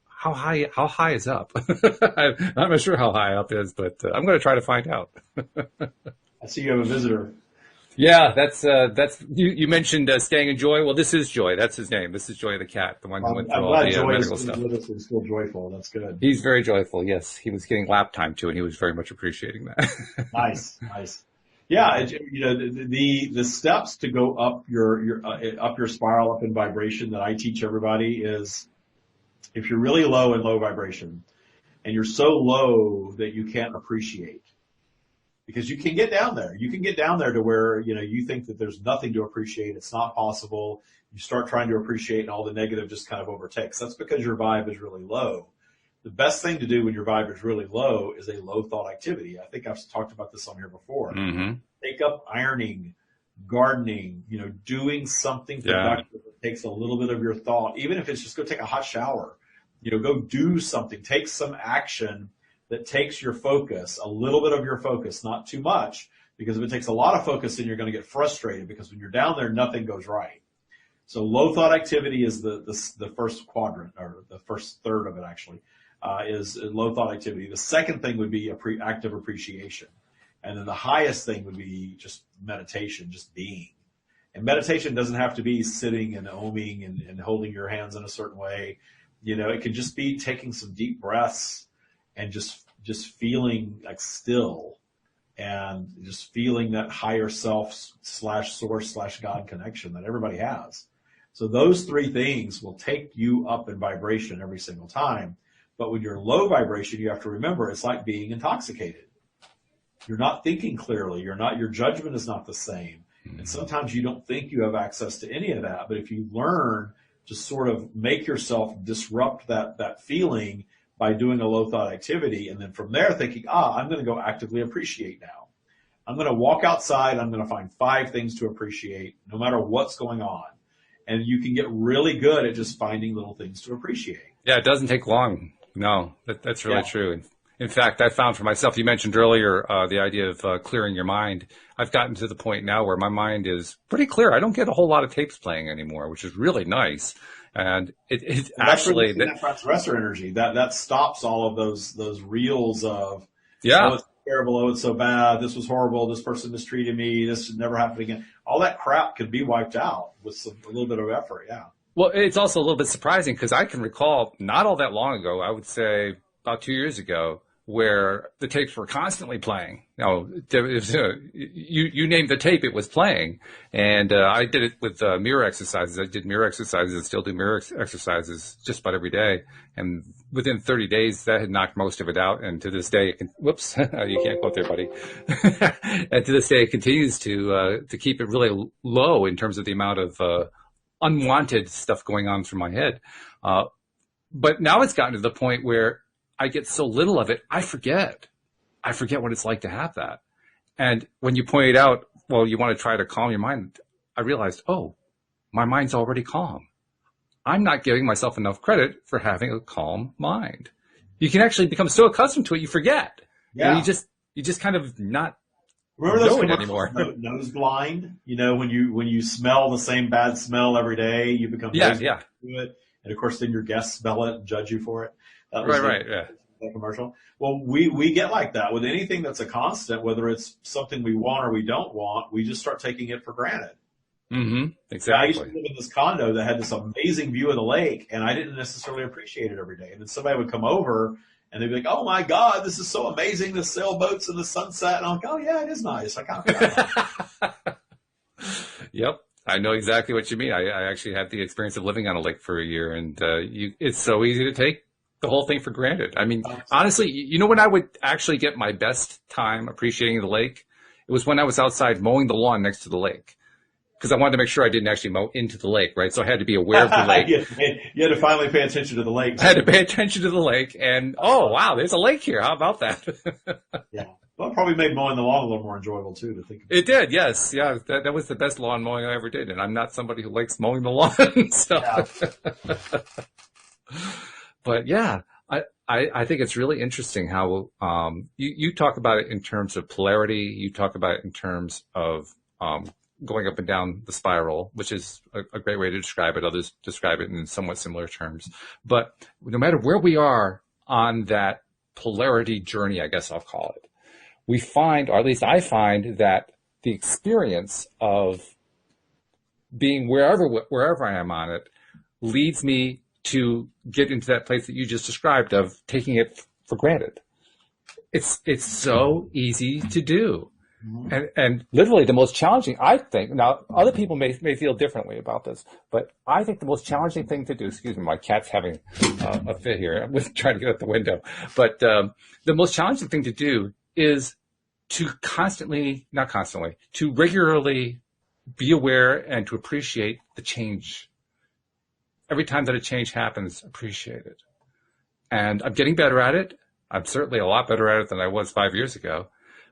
how high is up? I'm not sure how high up is, but I'm going to try to find out. I see you have a visitor. Yeah, that's you mentioned staying in Joy. Well, this is Joy. That's his name. This is Joy the cat, the one who went through all the medical stuff. He's still joyful. That's good. He's very joyful. Yes, he was getting lap time too, and he was very much appreciating that. Nice. Yeah, the steps to go up your spiral, up in vibration that I teach everybody is, if you're really low in low vibration, and you're so low that you can't appreciate, because you can get down there. You can get down there to where, you think that there's nothing to appreciate. It's not possible. You start trying to appreciate and all the negative just kind of overtakes. That's because your vibe is really low. The best thing to do when your vibe is really low is a low thought activity. I think I've talked about this on here before. Mm-hmm. Take up ironing, gardening, doing something productive that takes a little bit of your thought, even if it's just go take a hot shower, go do something, take some action that takes your focus, a little bit of your focus, not too much, because if it takes a lot of focus, then you're going to get frustrated because when you're down there, nothing goes right. So low thought activity is the first quadrant, or the first third of it actually, is low thought activity. The second thing would be active appreciation. And then the highest thing would be just meditation, just being. And meditation doesn't have to be sitting and oming and holding your hands in a certain way. It can just be taking some deep breaths and just feeling like still and just feeling that higher self / source / God connection that everybody has. So those three things will take you up in vibration every single time. But when you're low vibration, you have to remember it's like being intoxicated. You're not thinking clearly. Your judgment is not the same. And sometimes you don't think you have access to any of that. But if you learn to sort of make yourself disrupt that feeling by doing a low thought activity, and then from there thinking, I'm going to go actively appreciate now. I'm going to walk outside. I'm going to find 5 things to appreciate no matter what's going on. And you can get really good at just finding little things to appreciate. Yeah, it doesn't take long. No, that's really true. In fact, I found for myself, you mentioned earlier the idea of clearing your mind. I've gotten to the point now where my mind is pretty clear. I don't get a whole lot of tapes playing anymore, which is really nice. And it actually that transgressor energy that stops all of those reels of oh, it's terrible, it's so bad, this was horrible, this person mistreated me, this should never happen again. All that crap could be wiped out with a little bit of effort. Yeah. Well, it's also a little bit surprising because I can recall not all that long ago, I would say about 2 years ago, where the tapes were constantly playing. Now, you named the tape, it was playing. And I did it with mirror exercises. I did mirror exercises and still do mirror exercises just about every day. And within 30 days, that had knocked most of it out. And to this day, whoops, you can't go up there, buddy. And to this day, it continues to keep it really low in terms of the amount of unwanted stuff going on through my head. But now it's gotten to the point where I get so little of it, I forget what it's like to have that. And when you pointed out, well, you want to try to calm your mind, I realized, my mind's already calm. I'm not giving myself enough credit for having a calm mind. You can actually become so accustomed to it, you forget. Yeah. You just kind of not remember those know it anymore. Nose blind, when you smell the same bad smell every day, you become to it. And of course, then your guests smell it and judge you for it. Right. Yeah. That commercial. Well, we get like that with anything that's a constant, whether it's something we want or we don't want, we just start taking it for granted. Mm-hmm. Exactly. I used to live in this condo that had this amazing view of the lake, and I didn't necessarily appreciate it every day. And then somebody would come over, and they'd be like, "Oh my God, this is so amazing! The sailboats and the sunset." And I'm like, "Oh yeah, it is nice." I kind of. Yep. I know exactly what you mean. I actually had the experience of living on a lake for a year, and it's so easy to take the whole thing for granted. I mean, honestly, when I would actually get my best time appreciating the lake, it was when I was outside mowing the lawn next to the lake, because I wanted to make sure I didn't actually mow into the lake, right? So I had to be aware of the lake. You had to finally pay attention to the lake. I had to pay attention to the lake, and wow, there's a lake here. How about that? Yeah. Well, it probably made mowing the lawn a little more enjoyable too, to think about. It did, yes. Yeah, that was the best lawn mowing I ever did, and I'm not somebody who likes mowing the lawn. So. Yeah. But yeah, I think it's really interesting how you talk about it in terms of polarity. You talk about it in terms of going up and down the spiral, which is a great way to describe it. Others describe it in somewhat similar terms. But no matter where we are on that polarity journey, I guess I'll call it, we find, or at least I find, that the experience of being wherever I am on it leads me to get into that place that you just described of taking it for granted. It's so easy to do. Mm-hmm. And literally the most challenging, I think, now other people may feel differently about this, but I think the most challenging thing to do, excuse me, my cat's having a fit here. I'm trying to get out the window. But the most challenging thing to do is to regularly be aware and to appreciate the change. Every time that a change happens, appreciate it. And I'm getting better at it. I'm certainly a lot better at it than I was 5 years ago,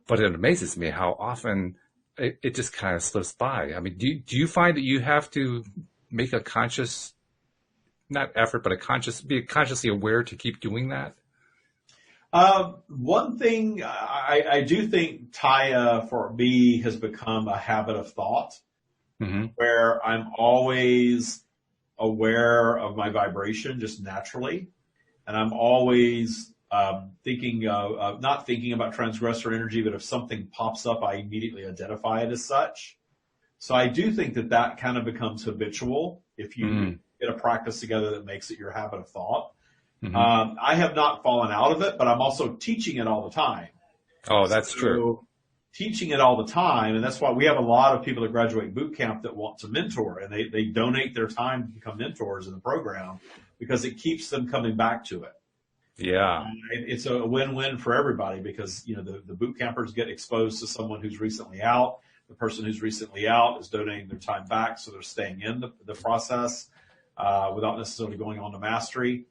but it amazes me how often it just kind of slips by. I mean, do you find that you have to make a conscious, not effort, but be consciously aware to keep doing that? One thing I do think Taya for me has become a habit of thought, where I'm always aware of my vibration just naturally, and I'm always thinking of not thinking about transgressor energy, but if something pops up, I immediately identify it as such. So I do think that kind of becomes habitual if you get a practice together that makes it your habit of thought. I have not fallen out of it, but I'm also teaching it all the time. Oh, that's true. Teaching it all the time, and that's why we have a lot of people that graduate boot camp that want to mentor, and they donate their time to become mentors in the program because it keeps them coming back to it. Yeah. It's a win-win for everybody because, the boot campers get exposed to someone who's recently out. The person who's recently out is donating their time back, so they're staying in the process without necessarily going on to mastery.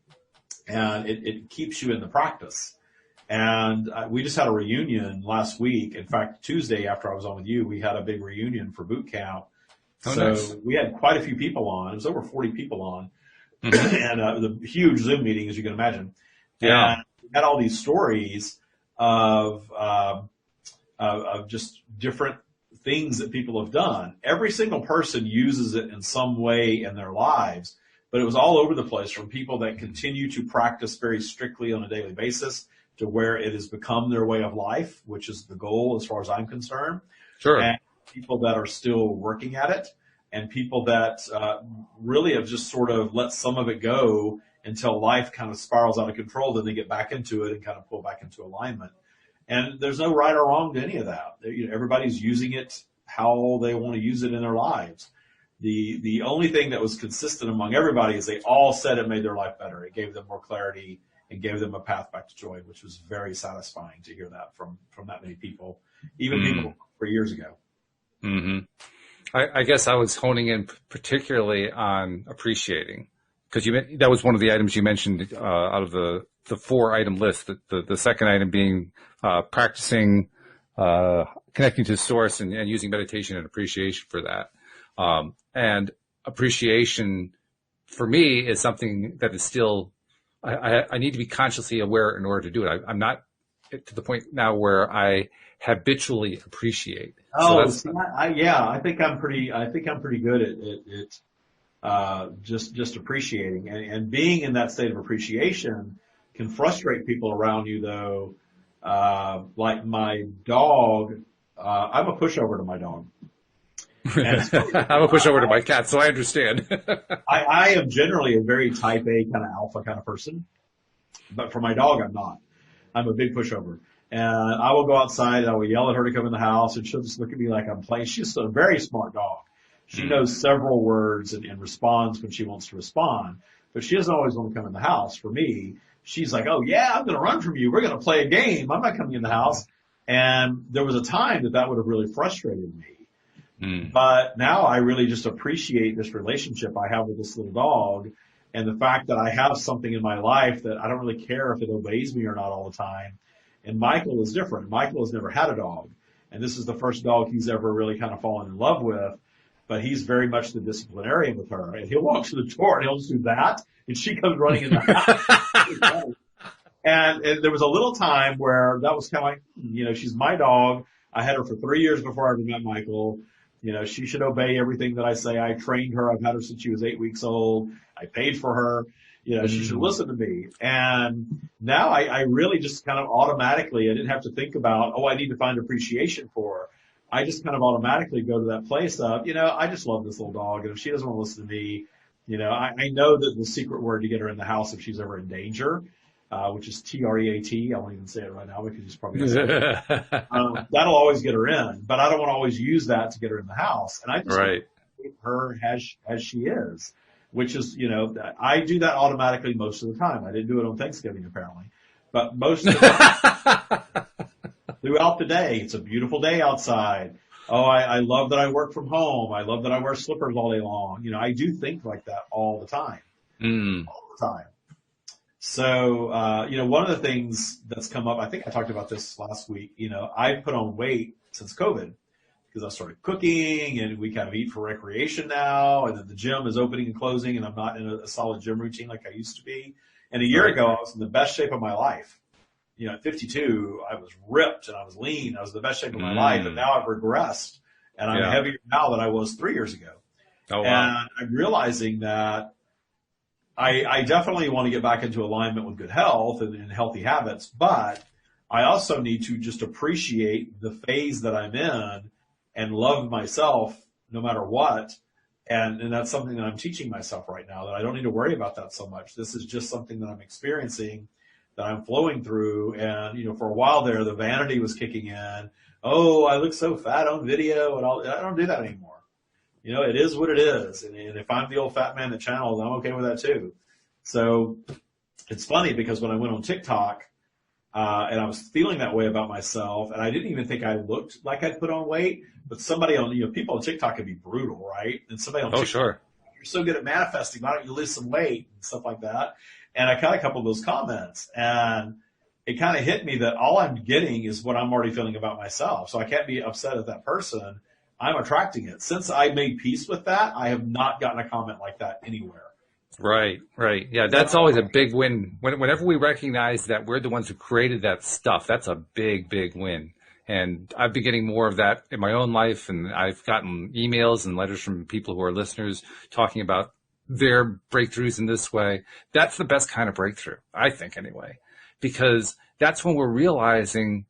And it keeps you in the practice. And we just had a reunion last week. In fact, Tuesday after I was on with you, we had a big reunion for boot camp. Oh, so nice. We had quite a few people on. It was over 40 people on. And the huge Zoom meeting, as you can imagine. Yeah. And we had all these stories of just different things that people have done. Every single person uses it in some way in their lives. But it was all over the place, from people that continue to practice very strictly on a daily basis to where it has become their way of life, which is the goal as far as I'm concerned. Sure. And people that are still working at it, and people that really have just sort of let some of it go until life kind of spirals out of control. Then they get back into it and kind of pull back into alignment. And there's no right or wrong to any of that. Everybody's using it how they want to use it in their lives. The only thing that was consistent among everybody is they all said it made their life better. It gave them more clarity and gave them a path back to joy, which was very satisfying to hear that from that many people, even people 3 years ago. I guess I was honing in particularly on appreciating, because that was one of the items you mentioned out of the 4-item list. The second item being practicing connecting to source and using meditation and appreciation for that. And appreciation for me is something that is still, I need to be consciously aware in order to do it. I'm not to the point now where I habitually appreciate. Oh, I think I'm pretty good at just appreciating, and being in that state of appreciation can frustrate people around you though. Like my dog, I'm a pushover to my dog. I'm a pushover to my cat, so I understand. I am generally a very type A kind of alpha kind of person, but for my dog, I'm not. I'm a big pushover. And I will go outside and I will yell at her to come in the house, and she'll just look at me like I'm playing. She's a very smart dog. She knows several words and responds when she wants to respond, but she doesn't always want to come in the house. For me, she's like, oh yeah, I'm going to run from you. We're going to play a game. I'm not coming in the house. And there was a time that would have really frustrated me. But now I really just appreciate this relationship I have with this little dog, and the fact that I have something in my life that I don't really care if it obeys me or not all the time. And Michael is different. Michael has never had a dog, and this is the first dog he's ever really kind of fallen in love with, but he's very much the disciplinarian with her. And he'll walk to the door and he'll just do that, and she comes running in the house. And there was a little time where that was kind of like, she's my dog. I had her for 3 years before I ever met Michael. She should obey everything that I say. I trained her. I've had her since she was 8 weeks old. I paid for her. She should listen to me. And now I really just kind of automatically, I didn't have to think about, I need to find appreciation for her. I just kind of automatically go to that place of, I just love this little dog. And if she doesn't want to listen to me, I know that the secret word to get her in the house if she's ever in danger, which is TREAT. I won't even say it right now because she's probably that'll always get her in, but I don't want to always use that to get her in the house. And I just keep her as she is, which is, I do that automatically most of the time. I didn't do it on Thanksgiving apparently, but most of the time. throughout the day. It's a beautiful day outside. Oh, I love that I work from home. I love that I wear slippers all day long. I do think like that all the time, all the time. So, one of the things that's come up, I think I talked about this last week, I put on weight since COVID because I started cooking and we kind of eat for recreation now. And then the gym is opening and closing and I'm not in a solid gym routine like I used to be. And a year ago, I was in the best shape of my life. At 52, I was ripped and I was lean. I was in the best shape of my life. And now I've regressed and I'm heavier now than I was 3 years ago. Oh, wow. And I'm realizing that I definitely want to get back into alignment with good health and healthy habits, but I also need to just appreciate the phase that I'm in and love myself no matter what. And that's something that I'm teaching myself right now, that I don't need to worry about that so much. This is just something that I'm experiencing, that I'm flowing through. And, for a while there, the vanity was kicking in. Oh, I look so fat on video and I don't do that anymore. It is what it is. And if I'm the old fat man that channels, I'm okay with that too. So it's funny because when I went on TikTok, and I was feeling that way about myself, and I didn't even think I looked like I'd put on weight, but somebody on, people on TikTok can be brutal, right? And somebody on TikTok, sure. You're so good at manifesting, why don't you lose some weight and stuff like that? And I got a couple of those comments, and it kind of hit me that all I'm getting is what I'm already feeling about myself. So I can't be upset at that person. I'm attracting it. Since I made peace with that, I have not gotten a comment like that anywhere. Right. Yeah, that's always a big win. Whenever we recognize that we're the ones who created that stuff, that's a big, big win. And I've been getting more of that in my own life, and I've gotten emails and letters from people who are listeners talking about their breakthroughs in this way. That's the best kind of breakthrough, I think, anyway, because that's when we're realizing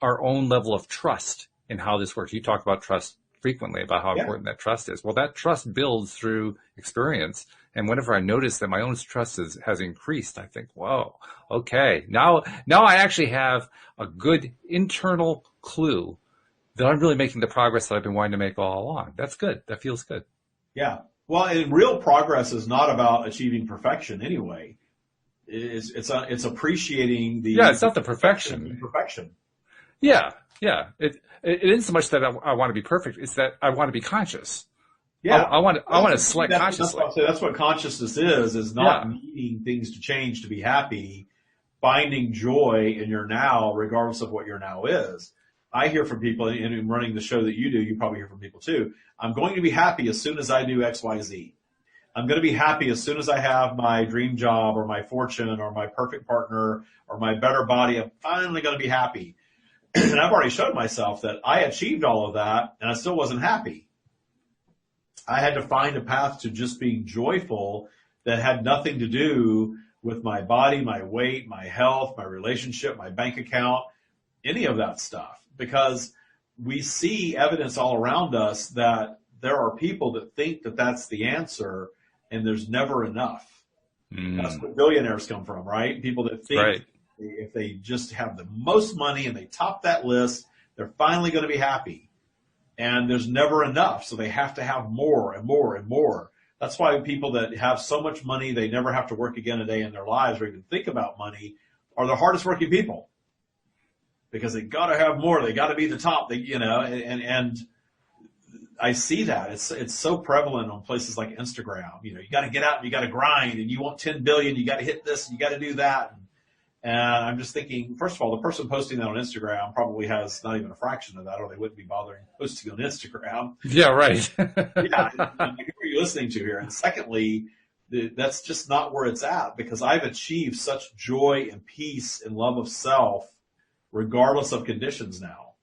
our own level of trust in how this works. You talk about trust frequently, about how important that trust is. Well, that trust builds through experience. And whenever I notice that my own trust has increased, I think, whoa, okay, now I actually have a good internal clue that I'm really making the progress that I've been wanting to make all along. That's good. That feels good. Yeah. Well, and real progress is not about achieving perfection anyway. It's appreciating the. Yeah, it's not the perfection. Perfection. Yeah. It isn't so much that I want to be perfect. It's that I want to be conscious. Yeah. I want to select consciously. That's what consciousness is not needing things to change to be happy, finding joy in your now, regardless of what your now is. I hear from people, and in running the show that you do, you probably hear from people too. I'm going to be happy as soon as I do X, Y, Z. I'm going to be happy as soon as I have my dream job or my fortune or my perfect partner or my better body. I'm finally going to be happy. And I've already showed myself that I achieved all of that and I still wasn't happy. I had to find a path to just being joyful that had nothing to do with my body, my weight, my health, my relationship, my bank account, any of that stuff. Because we see evidence all around us that there are people that think that that's the answer and there's never enough. That's where billionaires come from, right? People that think if they just have the most money and they top that list, they're finally going to be happy. And there's never enough, so they have to have more and more and more. That's why people that have so much money they never have to work again a day in their lives or even think about money are the hardest working people. Because they got to have more, they got to be the top, and I see that. It's so prevalent on places like Instagram. You got to get out and you got to grind and you want 10 billion, you got to hit this and you got to do that. And I'm just thinking, first of all, the person posting that on Instagram probably has not even a fraction of that, or they wouldn't be bothering posting on Instagram. Yeah, right. Yeah, who are you listening to here? And secondly, that's just not where it's at, because I've achieved such joy and peace and love of self regardless of conditions now.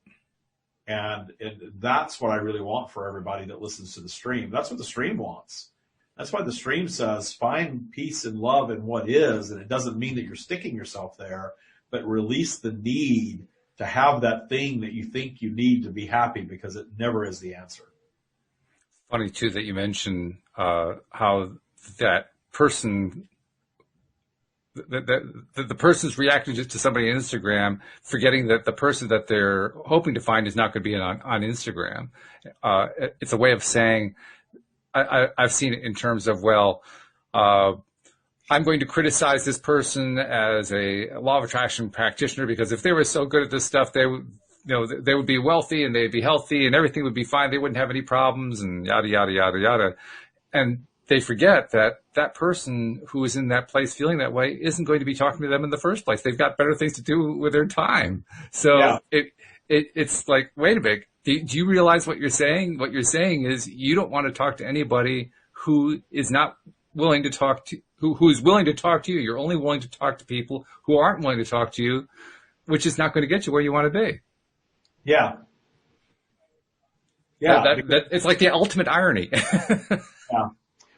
And that's what I really want for everybody that listens to the stream. That's what the stream wants. That's why the stream says find peace and love in what is, and it doesn't mean that you're sticking yourself there, but release the need to have that thing that you think you need to be happy, because it never is the answer. Funny, too, that you mentioned how that person, the person's reacting to somebody on Instagram, forgetting that the person that they're hoping to find is not going to be on Instagram. It's a way of saying, I've seen it in terms of, I'm going to criticize this person as a law of attraction practitioner, because if they were so good at this stuff, they would be wealthy and they'd be healthy and everything would be fine. They wouldn't have any problems and yada, yada, yada, yada. And they forget that that person who is in that place feeling that way isn't going to be talking to them in the first place. They've got better things to do with their time. So it's like, wait a minute. Do you realize what you're saying? What you're saying is you don't want to talk to anybody who is not willing to talk to, who is willing to talk to you. You're only willing to talk to people who aren't willing to talk to you, which is not going to get you where you want to be. Yeah. Yeah. It's like the ultimate irony. Yeah.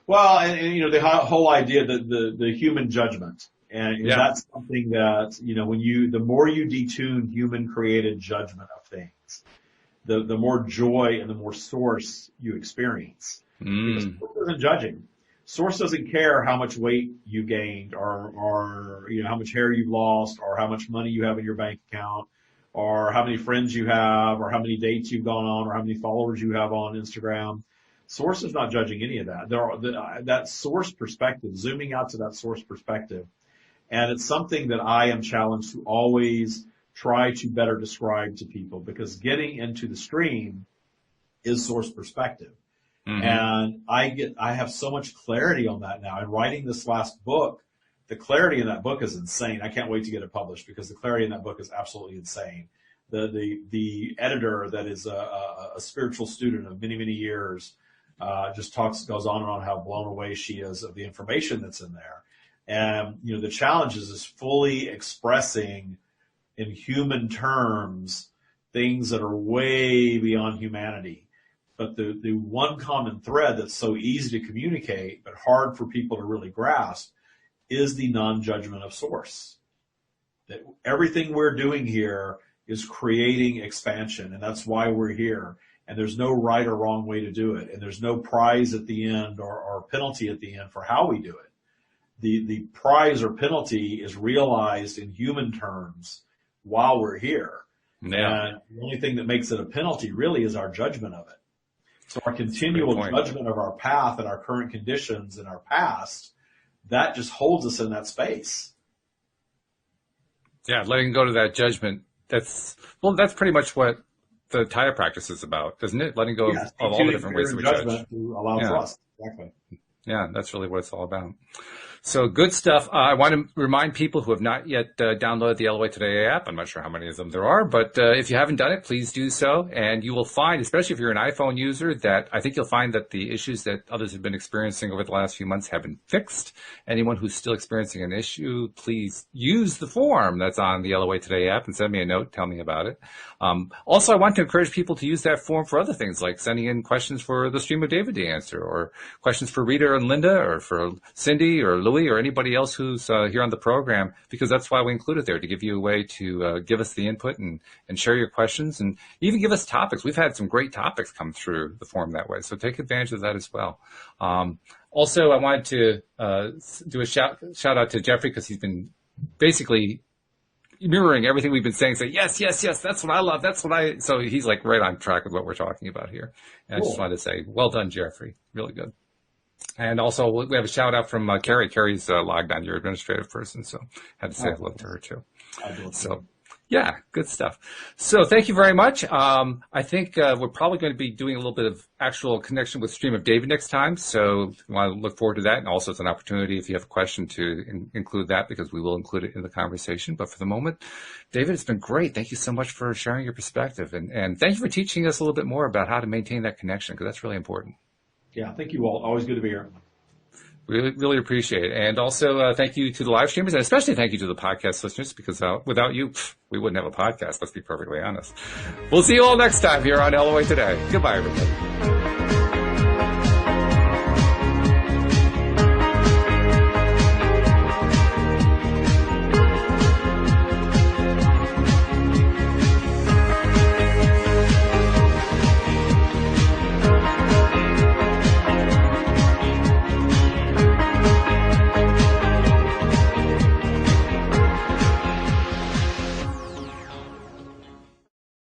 Well, and the whole idea that the human judgment, and that's something that, the more you detune human created judgment of things, the more joy and the more source you experience. Because source isn't judging. Source doesn't care how much weight you gained or how much hair you've lost or how much money you have in your bank account or how many friends you have or how many dates you've gone on or how many followers you have on Instagram. Source is not judging any of that. That source perspective, zooming out to that source perspective. And it's something that I am challenged to always try to better describe to people, because getting into the stream is source perspective. Mm-hmm. And I have so much clarity on that now. And writing this last book, the clarity in that book is insane. I can't wait to get it published because the clarity in that book is absolutely insane. The editor that is a spiritual student of many, many years, just goes on and on how blown away she is of the information that's in there. And, the challenge is fully expressing in human terms things that are way beyond humanity. But the one common thread that's so easy to communicate, but hard for people to really grasp, is the non-judgment of source. That everything we're doing here is creating expansion, and that's why we're here. And there's no right or wrong way to do it. And there's no prize at the end or penalty at the end for how we do it. The prize or penalty is realized in human terms while we're here. Yeah. And the only thing that makes it a penalty really is our judgment of it. So our continual judgment of our path and our current conditions and our past, that just holds us in that space. Yeah, letting go to that judgment, that's pretty much what the Taya practice is about, isn't it? Letting go of all the different ways that we judge. To allow trust. Exactly. Yeah, that's really what it's all about. So good stuff. I want to remind people who have not yet downloaded the LOA Today app. I'm not sure how many of them there are, but if you haven't done it, please do so. And you will find, especially if you're an iPhone user, that I think you'll find that the issues that others have been experiencing over the last few months have been fixed. Anyone who's still experiencing an issue, please use the form that's on the LOA Today app and send me a note. Tell me about it. Also, I want to encourage people to use that form for other things, like sending in questions for the Stream of David to answer, or questions for Rita and Linda, or for Cindy or Louie, or anybody else who's here on the program, because that's why we include it there, to give you a way to give us the input and share your questions and even give us topics. We've had some great topics come through the form that way, so take advantage of that as well. Also, I wanted to do a shout out to Jeffrey, because he's been basically mirroring everything we've been saying. Say, yes, that's what I love. So he's like right on track with what we're talking about here. And cool. I just wanted to say, well done, Jeffrey. Really good. And also, we have a shout out from Carrie. Carrie's logged on, your administrative person, so had to say hello to her too. So, yeah, good stuff. So thank you very much. I think we're probably going to be doing a little bit of actual connection with Stream of David next time, so I want to look forward to that. And also, it's an opportunity, if you have a question, to include that, because we will include it in the conversation. But for the moment, David, it's been great. Thank you so much for sharing your perspective, and thank you for teaching us a little bit more about how to maintain that connection, because that's really important. Yeah, thank you all. Always good to be here. Really, really appreciate it. And also, thank you to the live streamers, and especially thank you to the podcast listeners, because without you, we wouldn't have a podcast, let's be perfectly honest. We'll see you all next time here on LOA Today. Goodbye, everybody.